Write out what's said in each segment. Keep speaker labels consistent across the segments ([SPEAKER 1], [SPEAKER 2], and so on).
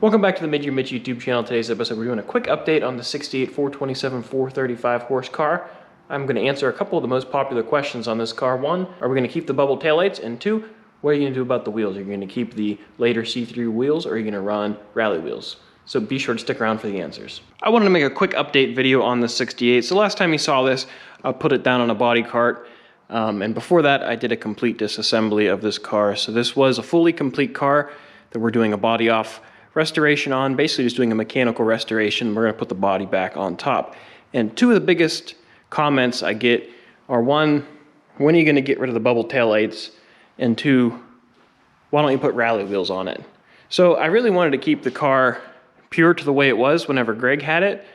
[SPEAKER 1] Welcome back to the Mid-Year Mitch YouTube channel. Today's episode, we're doing a quick update on the 68 427 435 horse car. I'm going to answer a couple of the most popular questions on this car. One, are we going to keep the bubble taillights? And two, what are you going to do about the wheels? Are you going to keep the later see-through wheels, or are you going to run rally wheels? So be sure to stick around for the answers. I wanted to make a quick update video on the 68. So last time you saw this, I put it down on a body cart. And before that, I did a complete disassembly of this car. So this was a fully complete car that we're doing a body off restoration on, basically just doing a mechanical restoration. We're going to put the body back on top. And two of the biggest comments I get are, one, when are you going to get rid of the bubble taillights? And two, why don't you put rally wheels on it? So I really wanted to keep the car pure to the way it was whenever Greg had it.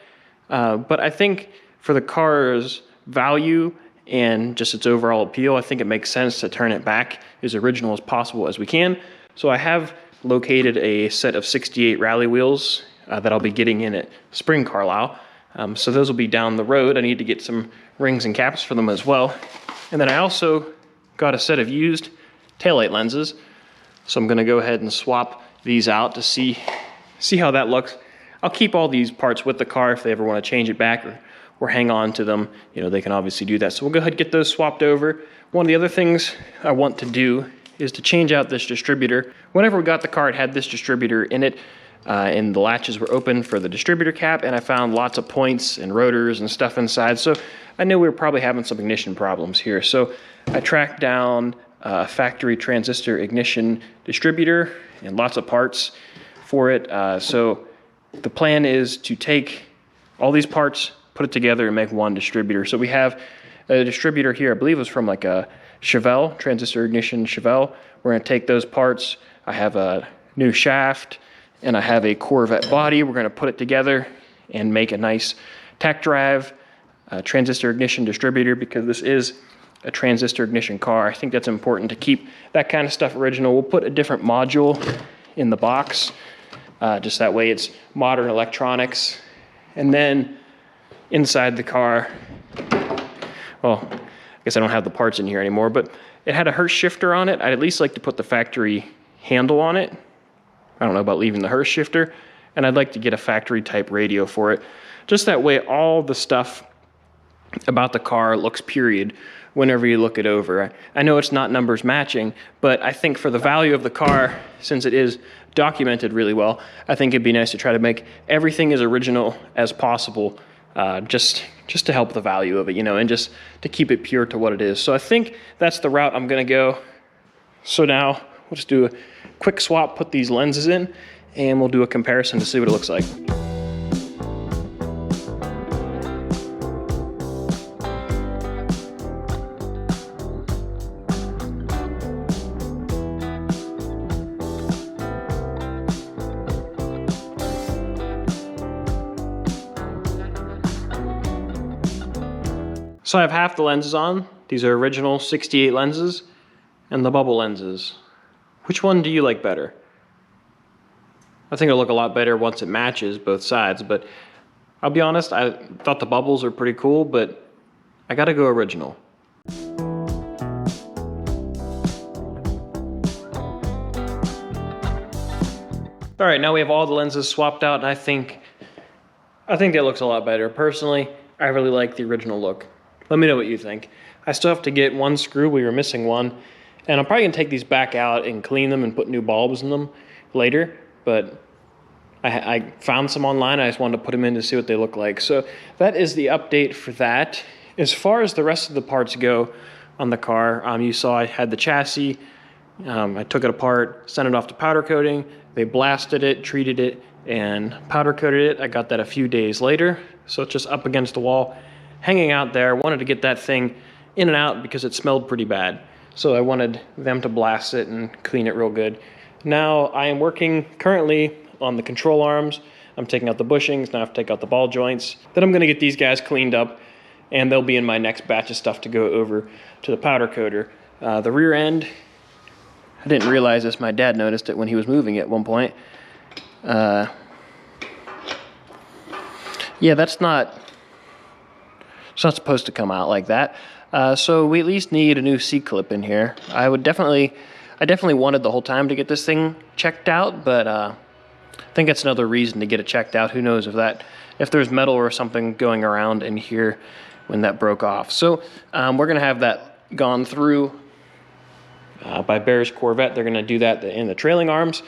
[SPEAKER 1] But I think for the car's value and just its overall appeal, I think it makes sense to turn it back as original as possible as we can. So I have located a set of 68 rally wheels that I'll be getting in at Spring Carlisle. So those will be down the road. I need to get some rings and caps for them as well. And then I also got a set of used taillight lenses. So I'm gonna go ahead and swap these out to see how that looks. I'll keep all these parts with the car if they ever wanna change it back or hang on to them. You know, they can obviously do that. So we'll go ahead and get those swapped over. One of the other things I want to do is to change out this distributor. Whenever we got the car, it had this distributor in it, and the latches were open for the distributor cap, and I found lots of points and rotors and stuff inside, so I knew we were probably having some ignition problems here. So I tracked down a factory transistor ignition distributor and lots of parts for it. So the plan is to take all these parts, put it together, and make one distributor. So we have a distributor here, I believe it was from like a Chevelle, transistor ignition Chevelle. We're gonna take those parts. I have a new shaft and I have a Corvette body. We're gonna put it together and make a nice tach drive transistor ignition distributor, because this is a transistor ignition car. I think that's important to keep that kind of stuff original. We'll put a different module in the box, just that way it's modern electronics. And then inside the car, well, I guess I don't have the parts in here anymore, but it had a Hurst shifter on it. I'd at least like to put the factory handle on it. I don't know about leaving the Hurst shifter. And I'd like to get a factory type radio for it. Just that way all the stuff about the car looks period whenever you look it over. I know it's not numbers matching, but I think for the value of the car, since it is documented really well, I think it'd be nice to try to make everything as original as possible. Just to help the value of it, you know, and just to keep it pure to what it is. So I think that's the route I'm gonna go. So now we'll just do a quick swap, put these lenses in, and we'll do a comparison to see what it looks like. So I have half the lenses on. These are original 68 lenses and the bubble lenses. Which one do you like better? I think it'll look a lot better once it matches both sides, but I'll be honest, I thought the bubbles are pretty cool, but I gotta go original. All right, now we have all the lenses swapped out, and I think that looks a lot better. Personally, I really like the original look. Let me know what you think. I still have to get one screw. We were missing one. And I'm probably gonna take these back out and clean them and put new bulbs in them later. But I found some online. I just wanted to put them in to see what they look like. So that is the update for that. As far as the rest of the parts go on the car, you saw I had the chassis. I took it apart, sent it off to powder coating. They blasted it, treated it, and powder coated it. I got that a few days later. So it's just up against the wall, hanging out there. I wanted to get that thing in and out because it smelled pretty bad. So I wanted them to blast it and clean it real good. Now I am working currently on the control arms. I'm taking out the bushings, now I have to take out the ball joints. Then I'm gonna get these guys cleaned up, and they'll be in my next batch of stuff to go over to the powder coater. The rear end, I didn't realize this, my dad noticed it when he was moving it at one point. Yeah, it's not supposed to come out like that. So we at least need a new C-clip in here. I definitely wanted the whole time to get this thing checked out, but I think that's another reason to get it checked out. Who knows if there's metal or something going around in here when that broke off. So we're gonna have that gone through by Bear's Corvette. They're gonna do that in the trailing arms.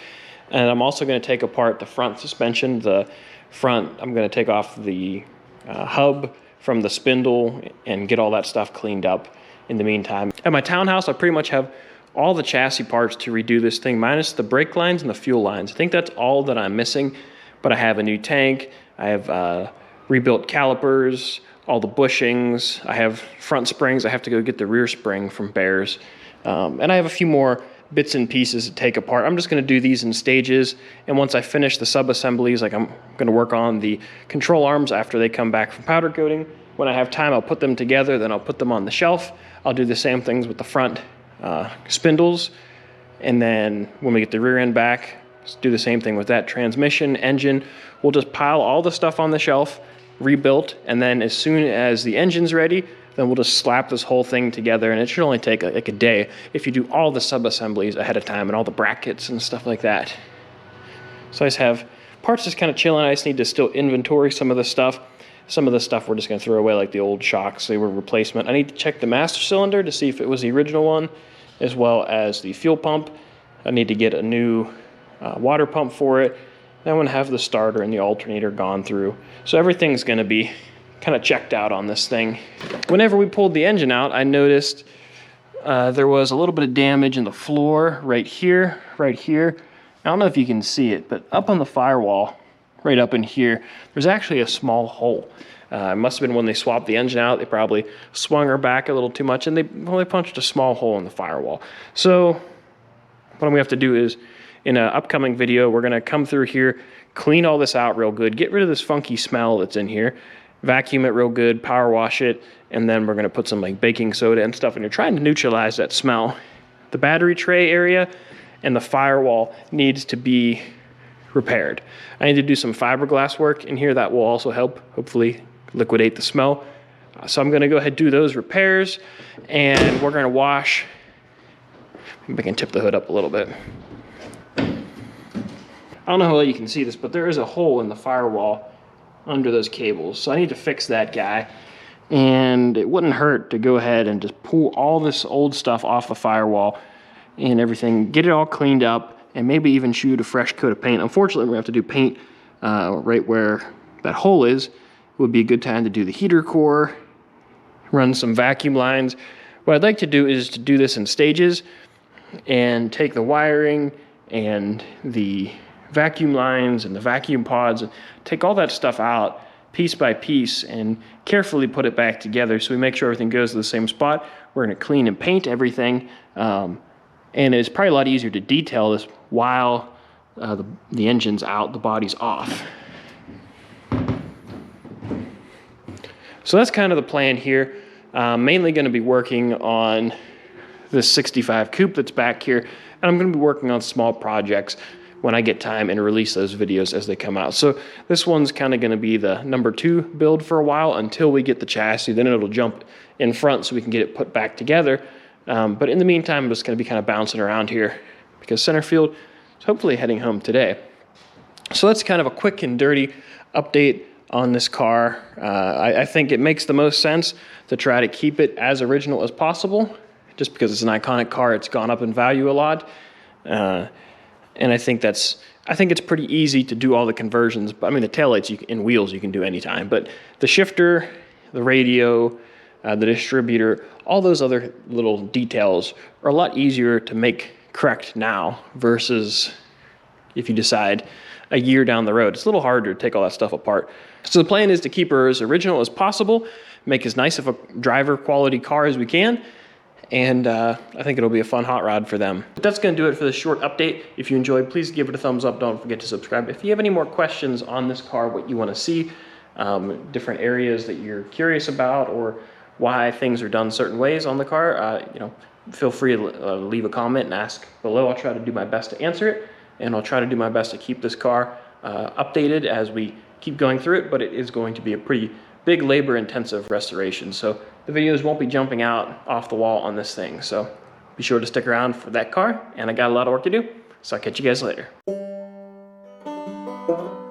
[SPEAKER 1] And I'm also gonna take apart the front suspension. The front, I'm gonna take off the hub from the spindle and get all that stuff cleaned up in the meantime. At my townhouse, I pretty much have all the chassis parts to redo this thing, minus the brake lines and the fuel lines. I think that's all that I'm missing, but I have a new tank, I have rebuilt calipers, all the bushings, I have front springs, I have to go get the rear spring from Bear's, and I have a few more bits and pieces to take apart. I'm just gonna do these in stages, and once I finish the sub-assemblies, like I'm gonna work on the control arms after they come back from powder coating. When I have time, I'll put them together, then I'll put them on the shelf. I'll do the same things with the front spindles, and then when we get the rear end back, just do the same thing with that transmission, engine. We'll just pile all the stuff on the shelf, rebuilt, and then as soon as the engine's ready, then we'll just slap this whole thing together, and it should only take like a day if you do all the sub-assemblies ahead of time and all the brackets and stuff like that. So I just have parts just kind of chilling. I just need to still inventory some of the stuff. Some of the stuff we're just going to throw away, like the old shocks. They were replacement. I need to check the master cylinder to see if it was the original one, as well as the fuel pump. I need to get a new water pump for it. Then I'm going to have the starter and the alternator gone through. So everything's going to be kind of checked out on this thing. Whenever we pulled the engine out, I noticed there was a little bit of damage in the floor right here, right here. I don't know if you can see it, but up on the firewall, right up in here, there's actually a small hole. It must have been when they swapped the engine out, they probably swung her back a little too much, and they punched a small hole in the firewall. So what we have to do is, in an upcoming video, we're gonna come through here, clean all this out real good, get rid of this funky smell that's in here, vacuum it real good, power wash it, and then we're gonna put some like baking soda and stuff, and you're trying to neutralize that smell. The battery tray area and the firewall needs to be repaired. I need to do some fiberglass work in here that will also help, hopefully, liquidate the smell. So I'm gonna go ahead and do those repairs, and we're gonna wash. Maybe I can tip the hood up a little bit. I don't know how well you can see this, but there is a hole in the firewall under those cables. So I need to fix that guy, and it wouldn't hurt to go ahead and just pull all this old stuff off the firewall and everything, get it all cleaned up, and maybe even shoot a fresh coat of paint. Unfortunately, we're gonna have to do paint right where that hole is. It would be a good time to do the heater core, run some vacuum lines. What I'd like to do is to do this in stages and take the wiring and the vacuum lines and the vacuum pods, and take all that stuff out piece by piece and carefully put it back together so we make sure everything goes to the same spot. We're gonna clean and paint everything. And it's probably a lot easier to detail this while the engine's out, the body's off. So that's kind of the plan here. Mainly going to be working on this 65 coupe that's back here, and I'm going to be working on small projects when I get time and release those videos as they come out. So this one's kind of going to be the #2 build for a while until we get the chassis. Then it'll jump in front so we can get it put back together. But in the meantime, I'm just going to be kind of bouncing around here because Centerfield is hopefully heading home today. So that's kind of a quick and dirty update on this car. I think it makes the most sense to try to keep it as original as possible, just because it's an iconic car. It's gone up in value a lot. And I think it's pretty easy to do all the conversions. But I mean, the taillights and wheels you can do anytime. But the shifter, the radio, the distributor, all those other little details are a lot easier to make correct now versus if you decide a year down the road. It's a little harder to take all that stuff apart. So the plan is to keep her as original as possible, make as nice of a driver quality car as we can, and I think it'll be a fun hot rod for them. But that's gonna do it for this short update. If you enjoyed, please give it a thumbs up. Don't forget to subscribe. If you have any more questions on this car, what you wanna see, different areas that you're curious about, or why things are done certain ways on the car, feel free to leave a comment and ask below. I'll try to do my best to answer it, and I'll try to do my best to keep this car updated as we keep going through it, but it is going to be a pretty big labor-intensive restoration, so the videos won't be jumping out off the wall on this thing. So be sure to stick around for that car, and I got a lot of work to do, so I'll catch you guys later. you.